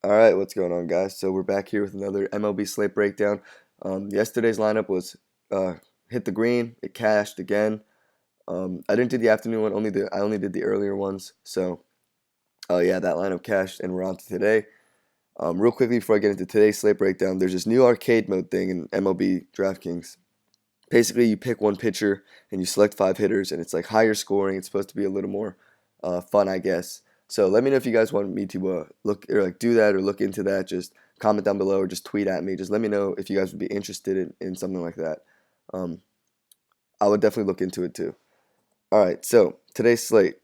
All right, what's going on, guys? So we're back here with another MLB slate breakdown. Yesterday's lineup was uh, hit the green. It cashed again. I didn't do the afternoon one. I only did the earlier ones. So yeah, that lineup cashed, and we're on to today. Real quickly before I get into today's slate breakdown, there's this new arcade mode thing in MLB DraftKings. Basically, you pick one pitcher and you select five hitters, and it's like higher scoring. It's supposed to be a little more fun, I guess. So let me know if you guys want me to look or like do that or look into that. Just comment down below or just tweet at me. Just let me know if you guys would be interested in something like that. Um, I would definitely look into it too. All right, so today's slate,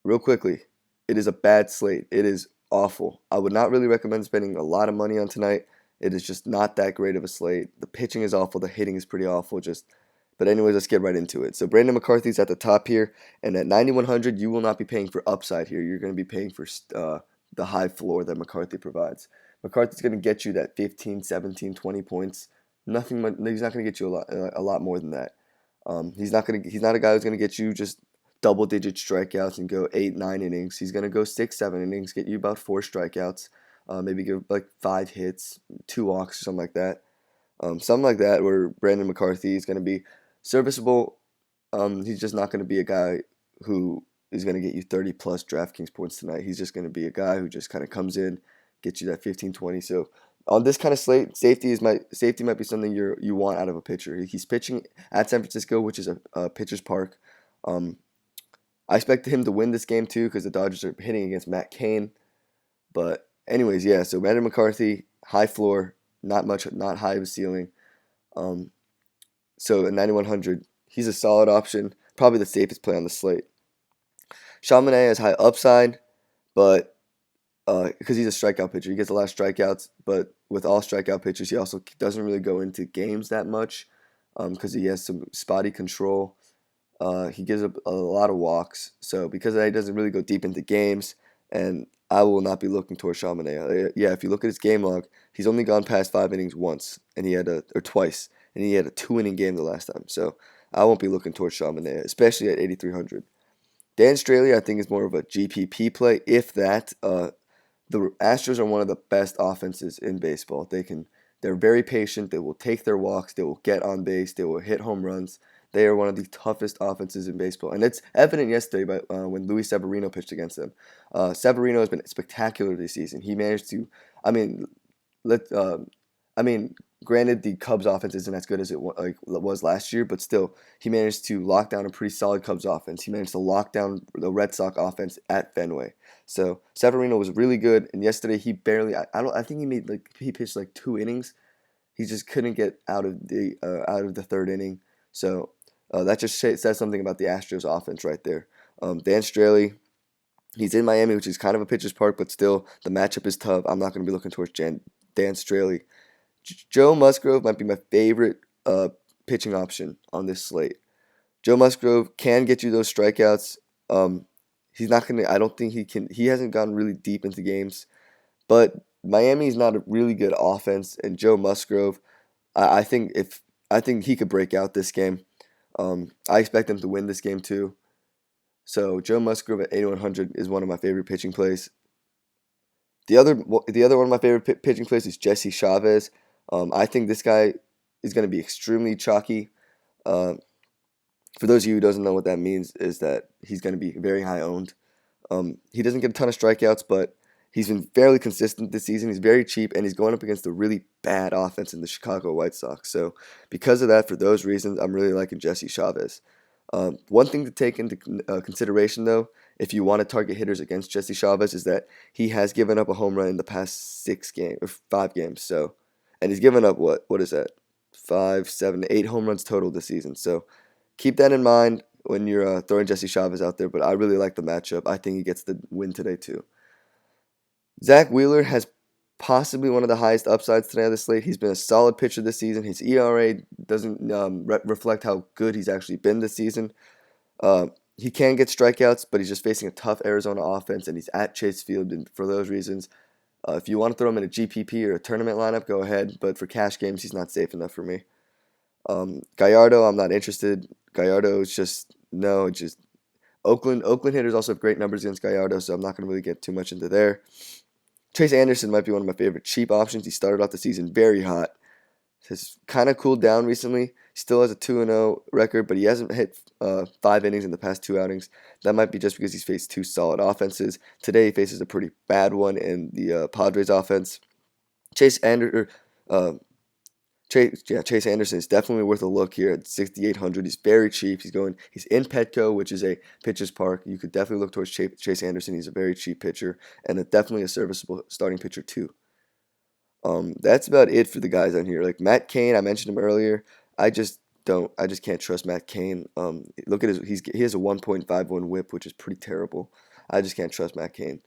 real quickly, it is a bad slate. It is awful. I would not really recommend spending a lot of money on tonight. It is just not that great of a slate. The pitching is awful. The hitting is pretty awful. But anyways, let's get right into it. So Brandon McCarthy's at the top here, and at 9,100, you will not be paying for upside here. You're going to be paying for the high floor that McCarthy provides. McCarthy's going to get you that 15, 17, 20 points. Nothing. He's not going to get you a lot more than that. He's not going to. He's not a guy who's going to get you just double-digit strikeouts and go 8, 9 innings. He's going to go 6, 7 innings, get you about 4 strikeouts, maybe give like 5 hits, 2 walks, or something like that. Where Brandon McCarthy is going to be serviceable. He's just not going to be a guy who is going to get you 30 plus DraftKings points tonight. He's just going to be a guy who just kind of comes in, gets you that 15, 20. So on this kind of slate, safety might be something you want out of a pitcher. He's pitching at San Francisco, which is a pitcher's park. I expect him to win this game too because the Dodgers are hitting against Matt Cain. But anyways, yeah. So Brandon McCarthy, high floor, not high of a ceiling. So at 9,100, he's a solid option, probably the safest play on the slate. Chaminade has high upside, but because he's a strikeout pitcher, he gets a lot of strikeouts. But with all strikeout pitchers, he also doesn't really go into games that much because he has some spotty control. He gives up a lot of walks, so because of that, he doesn't really go deep into games. And I will not be looking towards Chaminade. Yeah, if you look at his game log, he's only gone past 5 innings once, and twice, and he had a 2 inning game the last time. So I won't be looking towards Chaminade, especially at 8,300. Dan Straley, I think, is more of a GPP play, if that. The Astros are one of the best offenses in baseball. They're very patient. They will take their walks. They will get on base. They will hit home runs. They are one of the toughest offenses in baseball, and it's evident yesterday when Luis Severino pitched against them. Severino has been spectacular this season. He managed to, I mean, let, I mean, granted the Cubs offense isn't as good as it was last year, but still, he managed to lock down a pretty solid Cubs offense. He managed to lock down the Red Sox offense at Fenway. So Severino was really good, and yesterday he barely. I think he pitched like 2 innings. He just couldn't get out of the third inning. So that just says something about the Astros offense right there. Dan Straley, he's in Miami, which is kind of a pitcher's park, but still the matchup is tough. I'm not going to be looking towards Dan Straley. Joe Musgrove might be my favorite pitching option on this slate. Joe Musgrove can get you those strikeouts. He's not going to. I don't think he can. He hasn't gone really deep into games, but Miami's not a really good offense, and Joe Musgrove, I think he could break out this game. I expect them to win this game too. So Joe Musgrove at 8,100 is one of my favorite pitching plays. The other one of my favorite pitching plays is Jesse Chavez. I think this guy is going to be extremely chalky. For those of you who doesn't know what that means, is that he's going to be very high owned. He doesn't get a ton of strikeouts, but he's been fairly consistent this season. He's very cheap, and he's going up against a really bad offense in the Chicago White Sox. So because of that, for those reasons, I'm really liking Jesse Chavez. One thing to take into consideration, though, if you want to target hitters against Jesse Chavez, is that he has given up a home run in the past 5 games. So, and he's given up what is that? 5, 7, 8 home runs total this season. So keep that in mind when you're throwing Jesse Chavez out there. But I really like the matchup. I think he gets the win today too. Zach Wheeler has possibly one of the highest upsides today on the slate. He's been a solid pitcher this season. His ERA doesn't reflect how good he's actually been this season. He can get strikeouts, but he's just facing a tough Arizona offense, and he's at Chase Field. And for those reasons, if you want to throw him in a GPP or a tournament lineup, go ahead. But for cash games, he's not safe enough for me. Gallardo, I'm not interested. Gallardo is just no. It's just Oakland hitters also have great numbers against Gallardo, so I'm not going to really get too much into there. Chase Anderson might be one of my favorite cheap options. He started off the season very hot. Has kind of cooled down recently. Still has a 2-0 record, but he hasn't hit 5 innings in the past 2 outings. That might be just because he's faced 2 solid offenses. Today he faces a pretty bad one in the Padres offense. Chase Anderson, Chase Anderson is definitely worth a look here at 6,800. He's very cheap. He's in Petco, which is a pitcher's park. You could definitely look towards Chase Anderson. He's a very cheap pitcher and definitely a serviceable starting pitcher too. That's about it for the guys on here. Like Matt Cain, I mentioned him earlier. I just can't trust Matt Cain. Look at he has a 1.51 WHIP, which is pretty terrible. I just can't trust Matt Cain.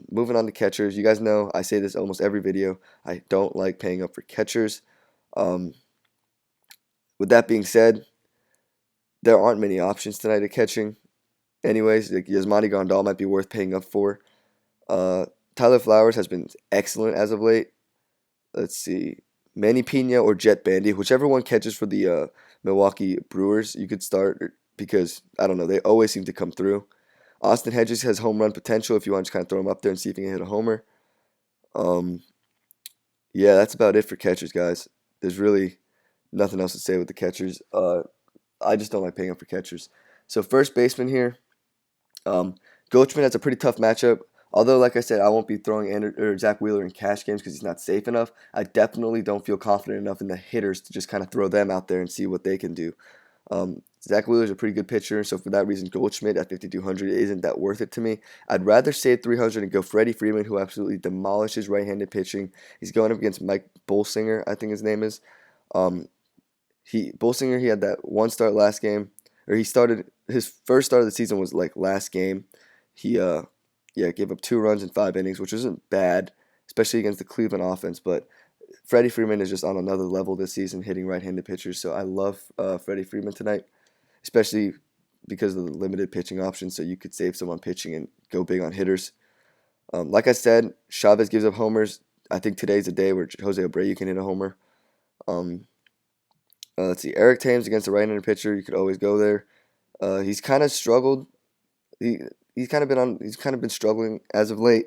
Moving on to catchers. You guys know I say this almost every video. I don't like paying up for catchers. With that being said, there aren't many options tonight at catching. Anyways, like Yasmani Grandal might be worth paying up for. Tyler Flowers has been excellent as of late. Let's see. Manny Pena or Jet Bandy, whichever one catches for the Milwaukee Brewers, you could start because, I don't know, they always seem to come through. Austin Hedges has home run potential if you want to just kind of throw him up there and see if he can hit a homer. Yeah, that's about it for catchers, guys. There's really nothing else to say with the catchers. I just don't like paying up for catchers. So first baseman here, Goldschmidt has a pretty tough matchup. Although, like I said, I won't be throwing Zach Wheeler in cash games because he's not safe enough. I definitely don't feel confident enough in the hitters to just kind of throw them out there and see what they can do. Zach Wheeler is a pretty good pitcher, so for that reason, Goldschmidt at 5,200 isn't that worth it to me. I'd rather save 300 and go Freddie Freeman, who absolutely demolishes right-handed pitching. He's going up against Mike Bolsinger, I think his name is. Bolsinger, he had that one start last game, or his first start of the season was like last game. He gave up 2 runs in 5 innings, which isn't bad, especially against the Cleveland offense. But Freddie Freeman is just on another level this season, hitting right-handed pitchers. So I love Freddie Freeman tonight, especially because of the limited pitching options. So you could save some on pitching and go big on hitters. Like I said, Chavez gives up homers. I think today's a day where Jose Abreu can hit a homer. Let's see, Eric Thames against the right-handed pitcher. You could always go there. He's kind of struggled. He's kind of been struggling as of late.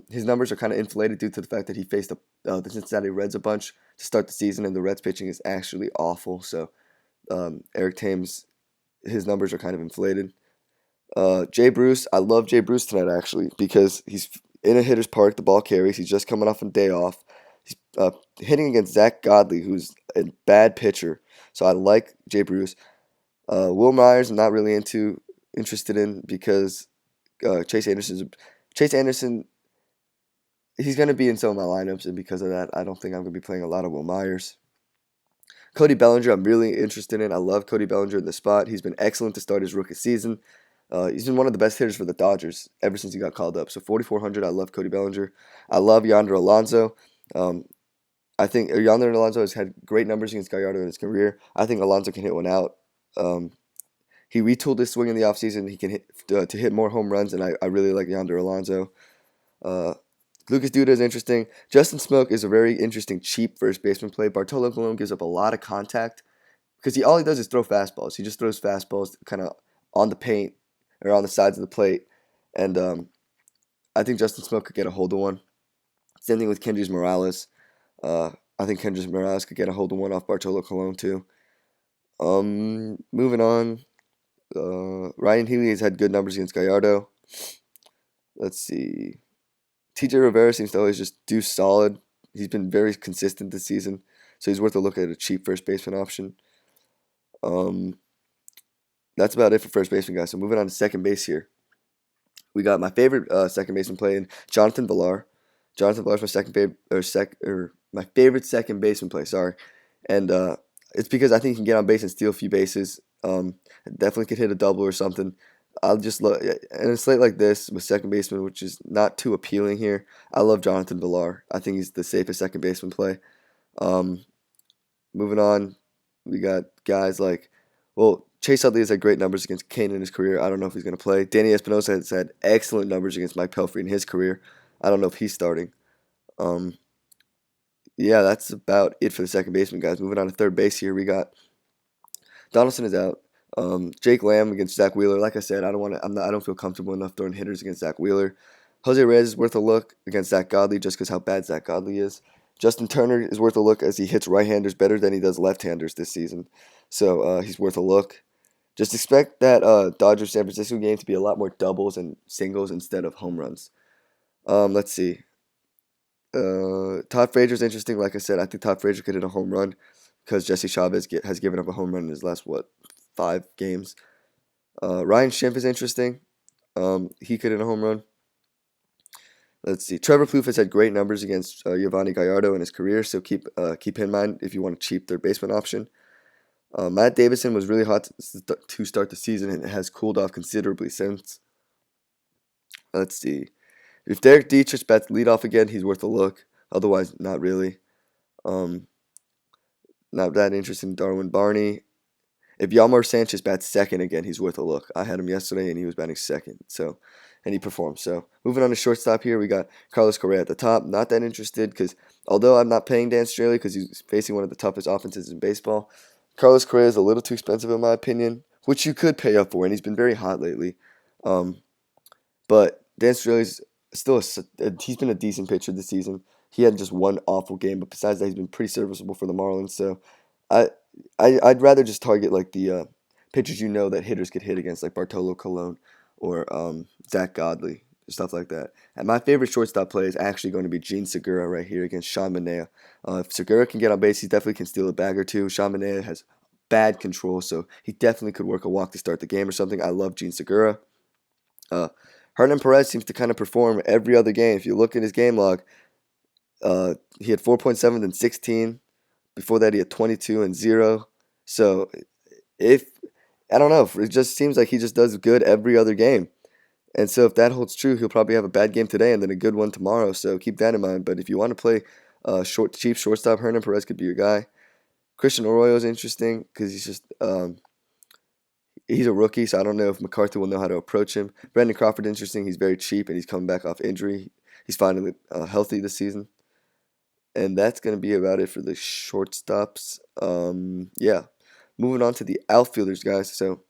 His numbers are kind of inflated due to the fact that he faced the Cincinnati Reds a bunch to start the season, and the Reds pitching is actually awful. So Eric Thames, his numbers are kind of inflated. Jay Bruce, I love Jay Bruce tonight actually because he's in a hitter's park. The ball carries. He's just coming off a day off. He's hitting against Zach Godley, who's a bad pitcher. So I like Jay Bruce. Will Myers, I'm not really interested in because Chase Anderson, he's going to be in some of my lineups, and because of that, I don't think I'm going to be playing a lot of Will Myers. Cody Bellinger, I'm really interested in. I love Cody Bellinger in the spot. He's been excellent to start his rookie season. He's been one of the best hitters for the Dodgers ever since he got called up. So 4,400, I love Cody Bellinger. I love Yonder Alonso. I think Yonder Alonso has had great numbers against Gallardo in his career. I think Alonso can hit one out. He retooled his swing in the offseason. He can hit more home runs, and I really like Yonder Alonso. Lucas Duda is interesting. Justin Smoke is a very interesting, cheap first baseman play. Bartolo Colon gives up a lot of contact because all he does is throw fastballs. He just throws fastballs kind of on the paint or on the sides of the plate, and I think Justin Smoke could get a hold of one. Same thing with Kendrys Morales. I think Kendrys Morales could get a hold of one off Bartolo Colon too. Moving on. Ryan Healy has had good numbers against Gallardo. Let's see. TJ Rivera seems to always just do solid. He's been very consistent this season, so he's worth a look at a cheap first baseman option. That's about it for first baseman, guys. So moving on to second base here. We got my favorite second baseman play, Jonathan Villar. Jonathan Villar is my favorite second baseman play. Sorry, and it's because I think he can get on base and steal a few bases. Definitely could hit a double or something. I'll just love, and a slate like this with second baseman, which is not too appealing here. I love Jonathan Villar. I think he's the safest second baseman play. Moving on, we got guys like, Chase Utley has had great numbers against Kane in his career. I don't know if he's going to play. Danny Espinosa has had excellent numbers against Mike Pelfrey in his career. I don't know if he's starting. Yeah, that's about it for the second baseman, guys. Moving on to third base here, we got Donaldson is out. Jake Lamb against Zach Wheeler. Like I said, I don't feel comfortable enough throwing hitters against Zach Wheeler. Jose Reyes is worth a look against Zach Godley just because how bad Zach Godley is. Justin Turner is worth a look as he hits right-handers better than he does left-handers this season. So he's worth a look. Just expect that Dodgers San Francisco game to be a lot more doubles and singles instead of home runs. Let's see. Todd Frazier's interesting. Like I said, I think Todd Frazier could hit a home run because Jesse Chavez has given up a home run in his last 5 games. Ryan Schimpf is interesting. He could hit a home run. Let's see. Trevor Plouffe has had great numbers against Giovanni Gallardo in his career, so keep him in mind if you want a cheap third baseman option. Matt Davison was really hot to start the season and has cooled off considerably since. Let's see. If Derek Dietrich bats leadoff again, he's worth a look. Otherwise, not really. Not that interesting. Darwin Barney. If Yalmar Sanchez bats second again, he's worth a look. I had him yesterday, and he was batting second. And he performed. So, moving on to shortstop here, we got Carlos Correa at the top. Not that interested because although I'm not paying Dan Straley because he's facing one of the toughest offenses in baseball, Carlos Correa is a little too expensive in my opinion, which you could pay up for, and he's been very hot lately. But Dan Straley's still he's been a decent pitcher this season. He had just one awful game, but besides that, he's been pretty serviceable for the Marlins. So, I'd rather just target like the pitchers that hitters get hit against, like Bartolo Colon or Zach Godley, stuff like that. And my favorite shortstop play is actually going to be Gene Segura right here against Sean Manaea. If Segura can get on base, he definitely can steal a bag or two. Sean Manaea has bad control, so he definitely could work a walk to start the game or something. I love Gene Segura. Hernan Perez seems to kind of perform every other game. If you look at his game log, he had 4.7 and 16. Before that, he had 22 and 0. So, I don't know, it just seems like he just does good every other game. And so, if that holds true, he'll probably have a bad game today and then a good one tomorrow. So, keep that in mind. But if you want to play cheap shortstop, Hernan Perez could be your guy. Christian Arroyo is interesting because he's a rookie, so I don't know if McCarthy will know how to approach him. Brandon Crawford, interesting. He's very cheap, and he's coming back off injury. He's finally healthy this season. And that's going to be about it for the shortstops. Yeah. Moving on to the outfielders, guys. So,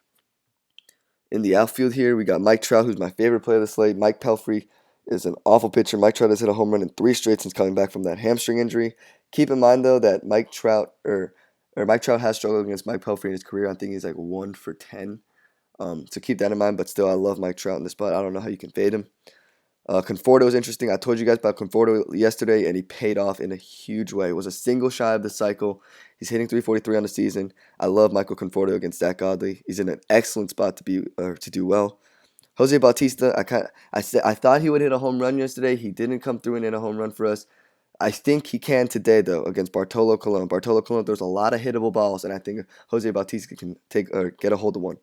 in the outfield here, we got Mike Trout, who's my favorite player of the slate. Mike Pelfrey is an awful pitcher. Mike Trout has hit a home run in 3 straight since coming back from that hamstring injury. Keep in mind, though, that Mike Trout has struggled against Mike Pelfrey in his career. I think he's like 1 for 10. So keep that in mind. But still, I love Mike Trout in this spot. I don't know how you can fade him. Conforto is interesting. I told you guys about Conforto yesterday, and he paid off in a huge way. It was a single shy of the cycle. He's hitting 343 on the season. I love Michael Conforto against Zach Godley. He's in an excellent spot to do well. Jose Bautista, I thought he would hit a home run yesterday. He didn't come through and hit a home run for us. I think he can today, though, against Bartolo Colon. Bartolo Colon throws a lot of hittable balls, and I think Jose Bautista can get a hold of one.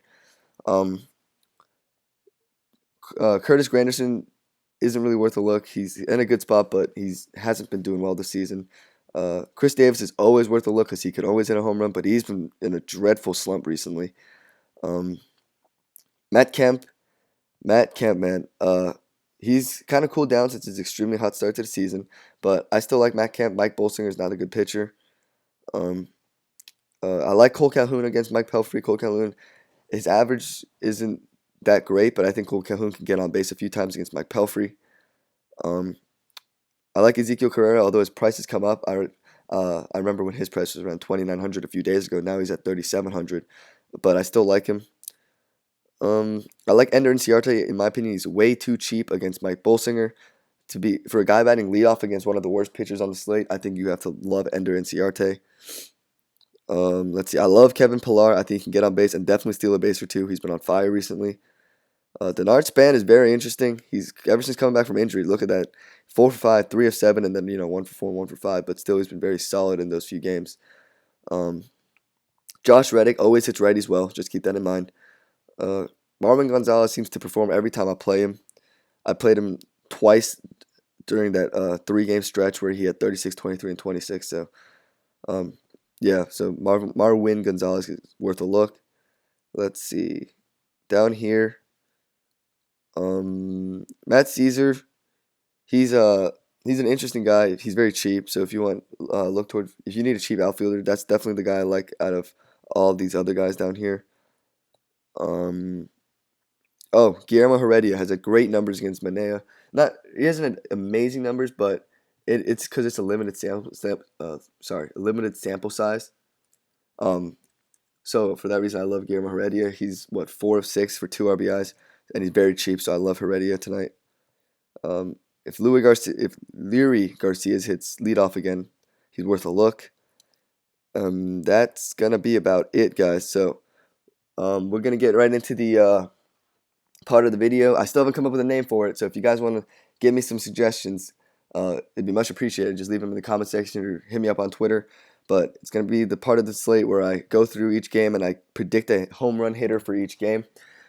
Curtis Granderson isn't really worth a look. He's in a good spot, but he hasn't been doing well this season. Chris Davis is always worth a look because he could always hit a home run, but he's been in a dreadful slump recently. Matt Kemp, man, he's kind of cooled down since his extremely hot start to the season, but I still like Matt Kemp. Mike Bolsinger is not a good pitcher. I like Cole Calhoun against Mike Pelfrey. Cole Calhoun, his average isn't that great, but I think Cole Calhoun can get on base a few times against Mike Pelfrey. I like Ezekiel Carrera, although his price has come up. I remember when his price was around $2,900 a few days ago. Now he's at $3,700, but I still like him. I like Ender Inciarte. In my opinion, he's way too cheap against Mike Bolsinger. For a guy batting leadoff against one of the worst pitchers on the slate, I think you have to love Ender Inciarte. Let's see. I love Kevin Pillar. I think he can get on base and definitely steal a base or two. He's been on fire recently. Denard Span is very interesting. He's ever since coming back from injury. Look at that, 4 for 5, 3 of 7, and then 1 for 4, 1 for 5. But still, he's been very solid in those few games. Josh Reddick always hits righties well. Just keep that in mind. Marwin Gonzalez seems to perform every time I play him. I played him twice during that 3-game stretch where he had 36, 23, and 26. So, yeah. So Marwin Gonzalez is worth a look. Let's see. Down here. Matt Caesar, he's an interesting guy. He's very cheap, so if you want if you need a cheap outfielder, that's definitely the guy I like out of all these other guys down here. Oh, Guillermo Heredia has a great numbers against Manea. Not he hasn't amazing numbers, but it's because it's a limited a limited sample size. Um, so for that reason, I love Guillermo Heredia. He's what 4 of 6 for 2 RBIs, and he's very cheap. So I love Heredia tonight. Um, if Leary Garcia's hits leadoff again, he's worth a look. That's gonna be about it, guys. So we're gonna get right into the part of the video. I still haven't come up with a name for it, so if you guys want to give me some suggestions, it'd be much appreciated. Just leave them in the comment section or hit me up on Twitter. But it's going to be the part of the slate where I go through each game and I predict a home run hitter for each game.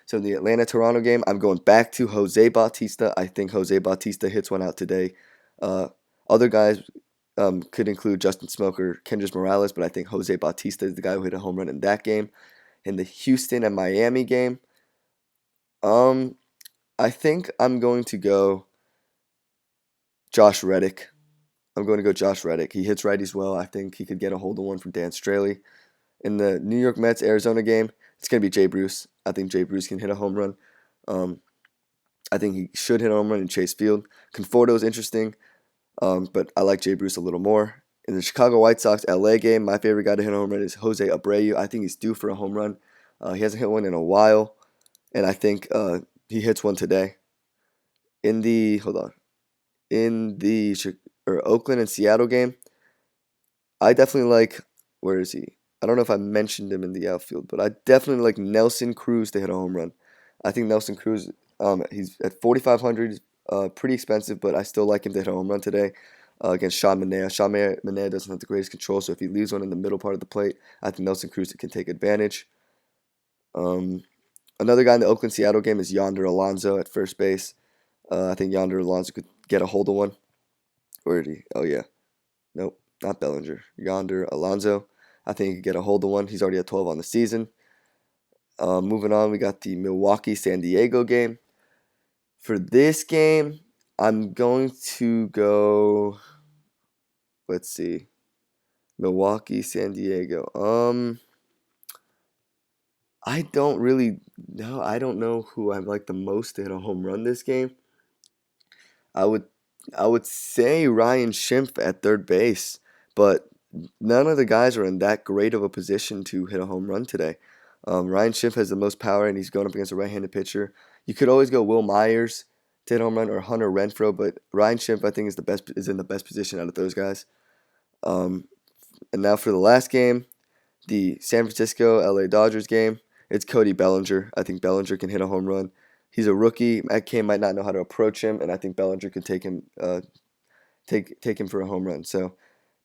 So in the Atlanta-Toronto game, I'm going back to Jose Bautista. I think Jose Bautista hits one out today. Uh, Other guys could include Justin Smoker, Kendrys Morales, but I think Jose Bautista is the guy who hit a home run in that game. In the Houston and Miami game, um, I think I'm going to go Josh Reddick. I'm going to go Josh Reddick. He hits righties well. I think he could get a hold of one from Dan Straley. In the New York Mets Arizona game, it's going to be Jay Bruce. I think Jay Bruce can hit a home run. Um, I think he should hit a home run in Chase Field. Conforto is interesting, but I like Jay Bruce a little more. In the Chicago White Sox LA game, my favorite guy to hit a home run is Jose Abreu. I think he's due for a home run. He hasn't hit one in a while, and I think he hits one today. In the Oakland and Seattle game, I definitely like. Where is he? I don't know if I mentioned him in the outfield, but I definitely like Nelson Cruz to hit a home run. I think Nelson Cruz, he's at 4,500, pretty expensive, but I still like him to hit a home run today against Sean Manaea. Manaea doesn't have the greatest control, so if he leaves one in the middle part of the plate, I think Nelson Cruz can take advantage. Um, Another guy in the Oakland Seattle game is Yonder Alonso at first base. I think Yonder Alonso could get a hold of one. Where did he? Oh yeah, nope, not Bellinger. Yonder Alonso. I think he could get a hold of one. He's already at 12 on the season. Moving on, we got the Milwaukee-San Diego game. For this game, I'm going to go. Let's see, Milwaukee-San Diego. I don't really know. I don't know who I like the most to hit a home run this game. I would I would say Ryan Schimpf at third base, but none of the guys are in that great of a position to hit a home run today. Ryan Schimpf has the most power, and he's going up against a right-handed pitcher. You could always go Will Myers to hit a home run or Hunter Renfroe, but Ryan Schimpf I think is in the best position out of those guys. Um, and now for the last game, the San Francisco LA Dodgers game. It's Cody Bellinger. I think Bellinger can hit a home run. He's a rookie. Matt Cain might not know how to approach him, and I think Bellinger can take him for a home run. So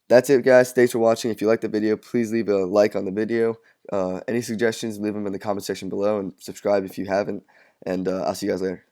that's it, guys. Thanks for watching. If you liked the video, please leave a like on the video. Any suggestions, leave them in the comment section below, and subscribe if you haven't. And I'll see you guys later.